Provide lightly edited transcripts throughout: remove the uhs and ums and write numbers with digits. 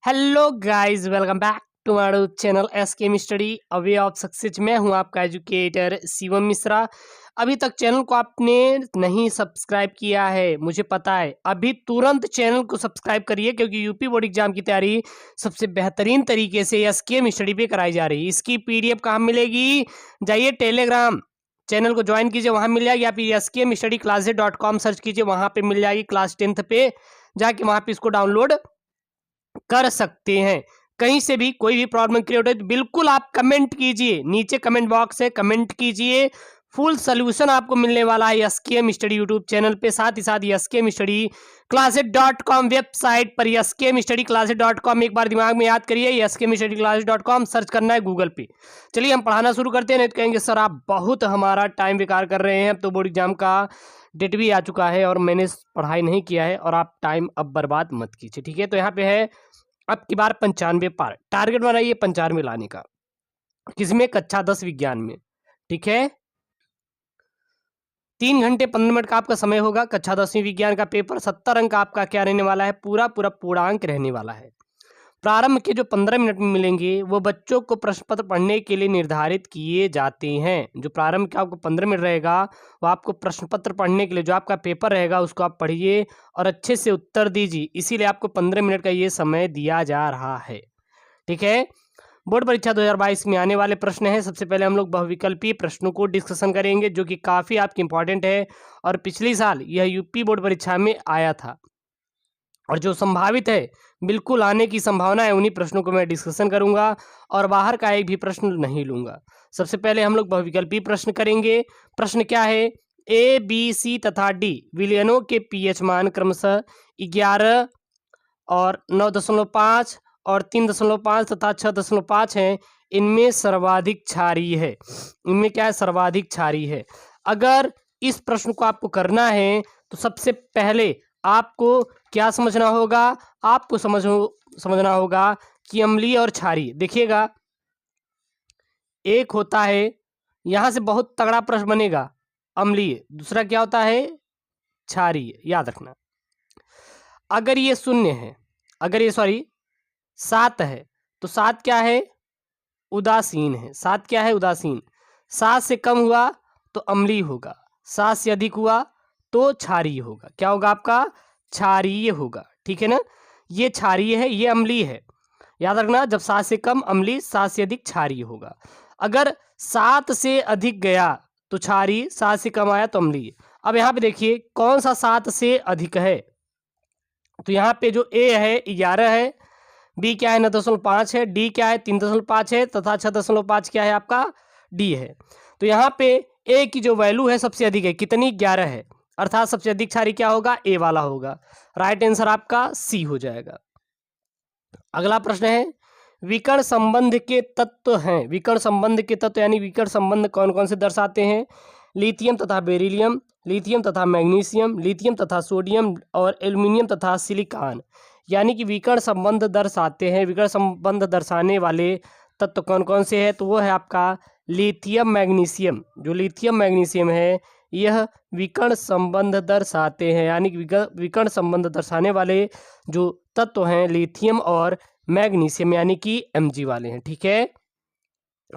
Hello guys, welcome back to my channel SKM study a way of success. मैं हूं आपका educator Shivam Mishra. अभी तक चैनल को आपने नहीं सब्सक्राइब किया है, मुझे पता है। अभी तुरंत चैनल को सब्सक्राइब करिए, क्योंकि यूपी बोर्ड एग्जाम की तैयारी सबसे बेहतरीन तरीके से एसकेएम स्टडी पे कराई जा रही है। इसकी पीडीएफ कहाँ मिलेगी? जाइए टेलीग्राम चैनल को ज्वाइन कीजिए, वहां मिल जाएगी। आप एसकेएम स्टडी classes.com सर्च कीजिए, वहां पे मिल जाएगी। क्लास 10th पे जाके वहां पे इसको डाउनलोड कर सकते हैं। कहीं से भी कोई भी प्रॉब्लम क्रिएट हो तो बिल्कुल आप कमेंट कीजिए, नीचे कमेंट बॉक्स है, कमेंट कीजिए। फुल सोल्यूशन आपको मिलने वाला है एसकेएम स्टडी यूट्यूब चैनल पे। साथ ही साथ एसकेएम स्टडी classes.com वेबसाइट पर एसकेएम स्टडी classes.com एक बार दिमाग में याद करिए, एसकेएम स्टडी classes.com सर्च करना है गूगल पे। चलिए हम पढ़ाना शुरू करते हैं। नहीं तो कहेंगे सर आप बहुत हमारा टाइम बेकार कर रहे हैं, अब तो बोर्ड एग्जाम का डेट भी आ चुका है और मैंने पढ़ाई नहीं किया है, और आप टाइम अब बर्बाद मत कीजिए, ठीक है। तो यहाँ पे है अब की बार 95 पार टारगेट बनाइए 95 लाने का। किसमें? कक्षा 10 विज्ञान में, ठीक है। 3 घंटे 15 मिनट का आपका समय होगा। कक्षा 10वीं विज्ञान का पेपर 70 अंक का आपका क्या रहने वाला है? पूर्णांक रहने वाला है। प्रारंभ के जो 15 मिनट में मिलेंगे वो बच्चों को प्रश्न पत्र पढ़ने के लिए निर्धारित किए जाते हैं। जो प्रारंभ का आपको 15 मिनट रहेगा वो आपको प्रश्न पत्र पढ़ने के लिए, जो आपका पेपर रहेगा उसको आप पढ़िए और अच्छे से उत्तर दीजिए। इसीलिए आपको 15 मिनट का ये समय दिया जा रहा है, ठीक है। बोर्ड परीक्षा 2022 में आने वाले प्रश्न हैं। सबसे पहले हम लोग बहुविकल्पीय प्रश्नों को डिस्कशन करेंगे, जो कि काफ़ी आपकी इंपॉर्टेंट है और पिछली साल यह यूपी बोर्ड परीक्षा में आया था, और जो संभावित है बिल्कुल आने की संभावना है, उन्हीं प्रश्नों को मैं डिस्कशन करूंगा और बाहर का एक भी प्रश्न नहीं लूंगा। सबसे पहले हम लोग बहुविकल्पी प्रश्न करेंगे। प्रश्न क्या है? ए बी सी तथा डी विलयनों के पीएच मान क्रमशः 11 और 9.5 और 3.5 तथा 6.5 है। इनमें सर्वाधिक क्षारीय है। इनमें क्या है? सर्वाधिक क्षारीय है। अगर इस प्रश्न को आपको करना है तो सबसे पहले आपको क्या समझना होगा? आपको समझना होगा कि अम्लीय और क्षारीय। देखिएगा, एक होता है, यहां से बहुत तगड़ा प्रश्न बनेगा, अम्लीय। दूसरा क्या होता है? क्षारीय। याद रखना। अगर ये शून्य है, अगर ये 7 है, तो 7 क्या है? उदासीन है। 7 क्या है? उदासीन। 7 से कम हुआ तो अम्लीय होगा, 7 से अधिक हुआ तो क्षारीय होगा। क्या होगा आपका? क्षारीय होगा, ठीक है ना। ये क्षारीय है, ये अम्लीय है। याद रखना, जब 7 से कम अम्लीय, 7 से अधिक क्षारीय होगा। अगर 7 से अधिक गया तो क्षारीय, 7 से कम आया तो अम्लीय। अब यहाँ पे देखिए कौन सा 7 से अधिक है। तो यहाँ पे जो ए है 11 है, बी क्या है? 9.5 है, डी क्या है? 3.5 है, तथा 6.5 क्या है आपका? डी है। तो यहाँ पे ए की जो वैल्यू है सबसे अधिक है। कितनी? 11 है। अर्थात सबसे अधिक क्षारीय क्या होगा? ए वाला होगा। राइट आंसर आपका सी हो जाएगा। अगला प्रश्न है, विकर्ण संबंध के तत्व हैं। विकर्ण संबंध के तत्व यानी विकर्ण संबंध कौन कौन से दर्शाते हैं? लिथियम तथा बेरिलियम, लिथियम तथा मैग्नीशियम, लिथियम तथा सोडियम और एल्यूमिनियम तथा सिलिकॉन। यानी कि विकर्ण संबंध दर्शाते हैं। विकर्ण संबंध दर्शाने वाले तत्व कौन कौन से हैं? तो वो है आपका लिथियम मैग्नीशियम। जो लिथियम मैग्नीशियम है यह विकर्ण संबंध दर्शाते हैं। यानी कि विकर्ण संबंध दर्शाने वाले जो तत्व हैं लिथियम और मैग्नीशियम, यानी कि Mg वाले हैं, ठीक है।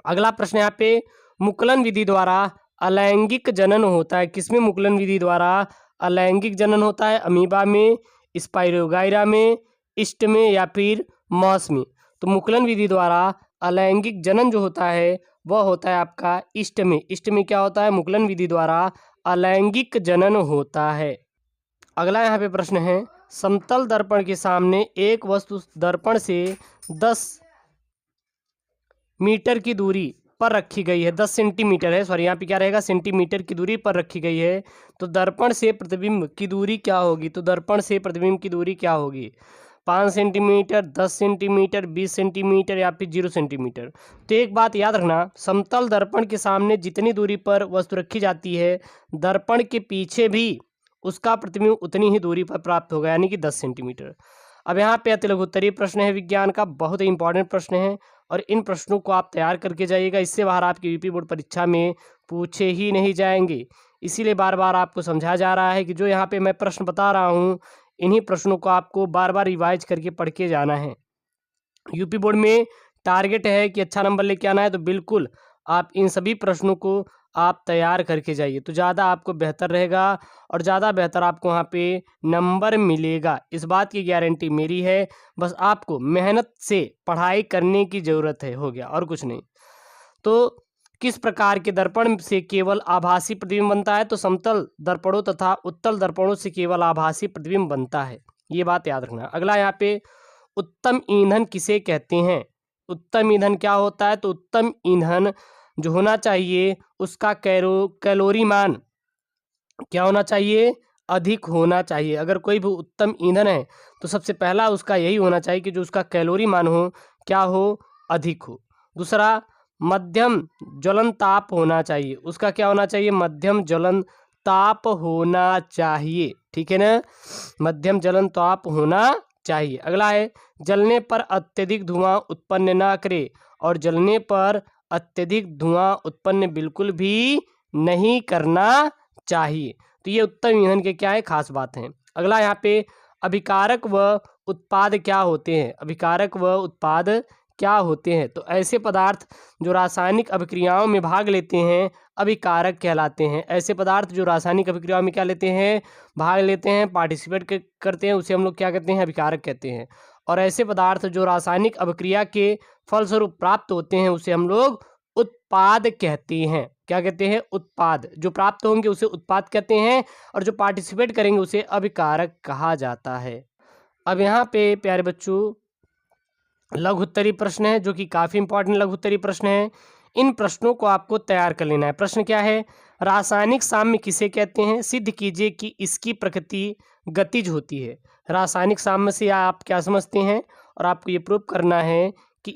अगला प्रश्न यहाँ पे, मुकुलन विधि द्वारा अलैंगिक जनन होता है। किसमें मुकुलन विधि द्वारा अलैंगिक जनन होता है? अमीबा में, स्पाइरोगाइरा में, इस्ट में, या फिर मॉस में। तो मुकुलन विधि द्वारा अलैंगिक जनन जो होता है वह होता है आपका इस्ट में। इस्ट में क्या होता है? मुकुलन विधि द्वारा अलैंगिक जनन होता है। अगला यहाँ पे प्रश्न है, समतल दर्पण के सामने एक वस्तु दर्पण से 10 मीटर की दूरी पर रखी गई है। 10 सेंटीमीटर है, सॉरी यहाँ पे क्या रहेगा? सेंटीमीटर की दूरी पर रखी गई है। तो दर्पण से प्रतिबिंब की दूरी क्या होगी? तो दर्पण से प्रतिबिंब की दूरी क्या होगी? 5 सेंटीमीटर, 10 सेंटीमीटर, 20 सेंटीमीटर, या फिर 0 सेंटीमीटर। तो एक बात याद रखना, समतल दर्पण के सामने जितनी दूरी पर वस्तु रखी जाती है, दर्पण के पीछे भी उसका प्रतिबिंब उतनी ही दूरी पर प्राप्त होगा, यानी कि 10 सेंटीमीटर। अब यहाँ पे अति लघुत्तरीय प्रश्न है विज्ञान का, बहुत ही इंपॉर्टेंट प्रश्न है, और इन प्रश्नों को आप तैयार करके जाइएगा। इससे बाहर आपकी यूपी बोर्ड परीक्षा में पूछे ही नहीं जाएंगे। इसीलिए बार बार आपको समझाया जा रहा है कि जो यहाँ पे मैं प्रश्न बता रहा हूँ, इन्हीं प्रश्नों को आपको बार बार रिवाइज करके पढ़ के जाना है। यूपी बोर्ड में टारगेट है कि अच्छा नंबर लेके आना है, तो बिल्कुल आप इन सभी प्रश्नों को आप तैयार करके जाइए, तो ज़्यादा आपको बेहतर रहेगा और ज़्यादा बेहतर आपको वहाँ पे नंबर मिलेगा। इस बात की गारंटी मेरी है, बस आपको मेहनत से पढ़ाई करने की ज़रूरत है, हो गया और कुछ नहीं। तो किस प्रकार के दर्पण से केवल आभासी प्रतिबिंब बनता है? तो समतल दर्पणों तथा उत्तल दर्पणों से केवल आभासी प्रतिबिंब बनता है, ये बात याद रखना। अगला यहाँ पे उत्तम ईंधन किसे कहते हैं? उत्तम ईंधन क्या होता है? तो उत्तम ईंधन जो होना चाहिए उसका कैलोरी मान क्या होना चाहिए? अधिक होना चाहिए। अगर कोई भी उत्तम ईंधन है तो सबसे पहला उसका यही होना चाहिए कि जो उसका कैलोरी मान हो क्या हो? अधिक हो। दूसरा, मध्यम ज्वलन ताप होना चाहिए, उसका क्या होना चाहिए? मध्यम ज्वलन ताप होना चाहिए, ठीक है ना? मध्यम ज्वलन ताप होना चाहिए। अगला है, जलने पर अत्यधिक धुआं उत्पन्न ना करे, और जलने पर अत्यधिक धुआं उत्पन्न बिल्कुल भी नहीं करना चाहिए। तो ये उत्तम ईंधन के क्या है? खास बात है। अगला यहाँ पे, अभिकारक व उत्पाद क्या होते हैं? अभिकारक व उत्पाद क्या होते हैं? तो ऐसे पदार्थ जो रासायनिक अभिक्रियाओं में भाग लेते हैं अभिकारक कहलाते हैं। ऐसे पदार्थ जो रासायनिक अभिक्रियाओं में क्या लेते हैं? भाग लेते हैं, पार्टिसिपेट करते हैं, उसे हम लोग क्या कहते हैं? अभिकारक कहते हैं। और ऐसे पदार्थ जो रासायनिक अभिक्रिया के फलस्वरूप प्राप्त होते हैं उसे हम लोग उत्पाद कहते हैं। क्या कहते हैं? उत्पाद। जो प्राप्त होंगे उसे उत्पाद कहते हैं, और जो पार्टिसिपेट करेंगे उसे अभिकारक कहा जाता है। अब यहाँ पे प्यारे बच्चों लघु उत्तरीय प्रश्न है, जो कि काफ़ी इंपॉर्टेंट लघु उत्तरीय प्रश्न है। इन प्रश्नों को आपको तैयार कर लेना है। प्रश्न क्या है? रासायनिक साम्य किसे कहते हैं? सिद्ध कीजिए कि इसकी प्रकृति गतिज होती है। रासायनिक साम्य से आप क्या समझते हैं? और आपको ये प्रूव करना है कि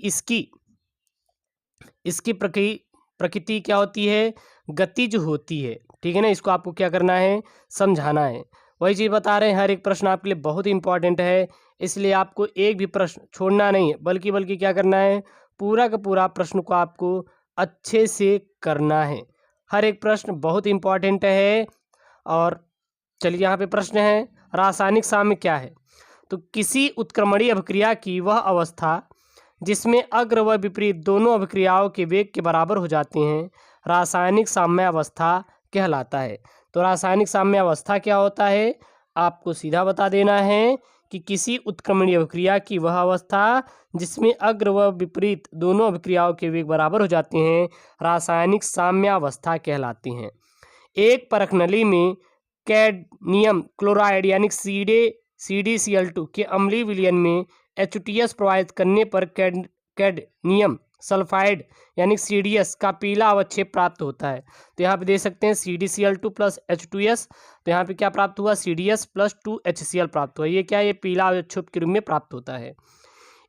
इसकी प्रकृति क्या होती है? गतिज होती है, ठीक है ना? इसको आपको क्या करना है? समझाना है। वही चीज़ बता रहे हैं, हर एक प्रश्न आपके लिए बहुत ही इंपॉर्टेंट है, इसलिए आपको एक भी प्रश्न छोड़ना नहीं है, बल्कि क्या करना है? पूरा का पूरा प्रश्न को आपको अच्छे से करना है। हर एक प्रश्न बहुत इंपॉर्टेंट है। और चलिए यहाँ पे प्रश्न है, रासायनिक साम्य क्या है? तो किसी उत्क्रमणीय अभिक्रिया की वह अवस्था जिसमें अग्र व विपरीत दोनों अभिक्रियाओं के वेग के बराबर हो जाते हैं रासायनिक साम्यावस्था कहलाता है। तो रासायनिक साम्यावस्था क्या होता है? आपको सीधा बता देना है कि किसी उत्क्रमणीय अभिक्रिया की वह अवस्था जिसमें अग्र व विपरीत दोनों अभिक्रियाओं के वेग बराबर हो जाते हैं रासायनिक साम्यावस्था कहलाती हैं। एक परख नली में कैडमियम क्लोराइड यानी CdCl2 के अम्लीय विलयन में HTS प्रवाहित करने पर कैडमियम सल्फाइड यानी CDS का पीला अवक्षेप प्राप्त होता है। तो यहाँ पे दे सकते हैं CdCl2 प्लस H2S, तो यहाँ पे क्या प्राप्त हुआ? CDS प्लस 2HCl प्राप्त हुआ। ये क्या है? ये पीला अवक्षेप के रूप में प्राप्त होता है।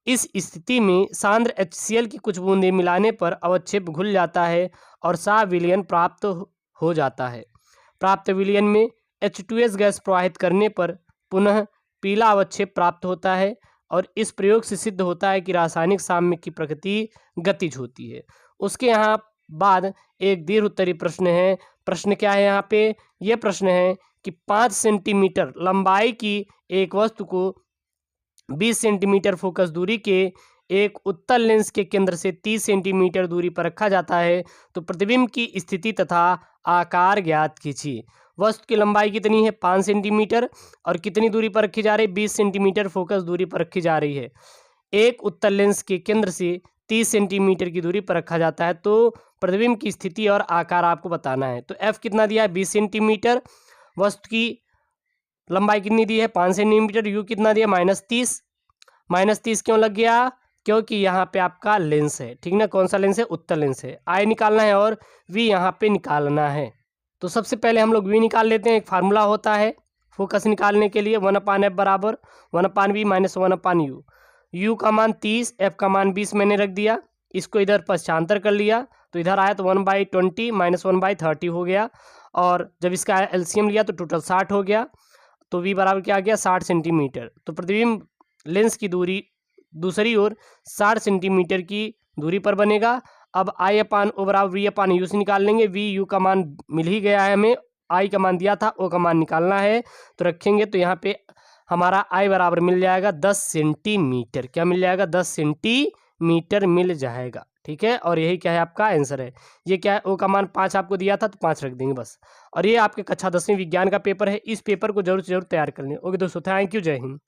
इस स्थिति में सांद्र HCl की कुछ बूंदें मिलाने पर अवक्षेप घुल जाता है और साफ विलयन प्राप्त हो जाता है। प्राप्त विलयन में H2S गैस प्रवाहित करने पर पुनः पीला अवक्षेप प्राप्त होता है, और इस प्रयोग से सिद्ध होता है कि रासायनिक साम्य की प्रकृति गतिज होती है। उसके यहाँ बाद एक दीर्घ उत्तरीय प्रश्न है। प्रश्न क्या है यहाँ पे? यह प्रश्न है कि 5 सेंटीमीटर लंबाई की एक वस्तु को 20 सेंटीमीटर फोकस दूरी के एक उत्तल लेंस के केंद्र से 30 सेंटीमीटर दूरी पर रखा जाता है, तो प्रतिबिंब की स्थिति तथा आकार ज्ञात कीजिए। वस्तु की लंबाई कितनी है? 5 सेंटीमीटर, और कितनी दूरी पर रखी जा रही है? 20 सेंटीमीटर फोकस दूरी पर रखी जा रही है। एक उत्तल लेंस के केंद्र से 30 सेंटीमीटर की दूरी पर रखा जाता है, तो प्रतिबिंब की स्थिति और आकार आपको बताना है। तो F कितना दिया है? 20 सेंटीमीटर। वस्तु की लंबाई कितनी दी है? 5 सेंटीमीटर। U कितना दिया? -30। -30 क्यों लग गया? क्योंकि यहाँ पे आपका लेंस है, ठीक ना? कौन सा लेंस है? उत्तल लेंस है। I निकालना है और V यहाँ पे निकालना है। तो सबसे पहले हम लोग V निकाल लेते हैं। एक फार्मूला होता है फोकस निकालने के लिए, 1/f बराबर 1/v माइनस 1/u। U का मान 30, F का मान 20 मैंने रख दिया। इसको इधर पक्षांतर कर लिया तो इधर आया तो 1/20 माइनस 1/30 हो गया, और जब इसका एलसीएम लिया तो टोटल 60 हो गया। तो V बराबर क्या आ गया? 60 सेंटीमीटर। तो प्रतिबिंब लेंस की दूरी दूसरी ओर 60 सेंटीमीटर की दूरी पर बनेगा। अब I/O बराबर V/U से निकाल लेंगे। V/U का मान मिल ही गया है हमें, I का मान दिया था, O का मान निकालना है, तो रखेंगे तो यहाँ पे हमारा आई बराबर मिल जाएगा 10 सेंटीमीटर। क्या मिल जाएगा? 10 सेंटीमीटर मिल जाएगा। ठीक है, और यही क्या है आपका आंसर है। ये क्या है, ओ का मान 5 आपको दिया था तो 5 रख देंगे बस। और ये आपके कक्षा 10वीं विज्ञान का पेपर है। इस पेपर को जरूर से जरूर तैयार कर लें। ओके दोस्तों, थैंक यू, जय हिंद।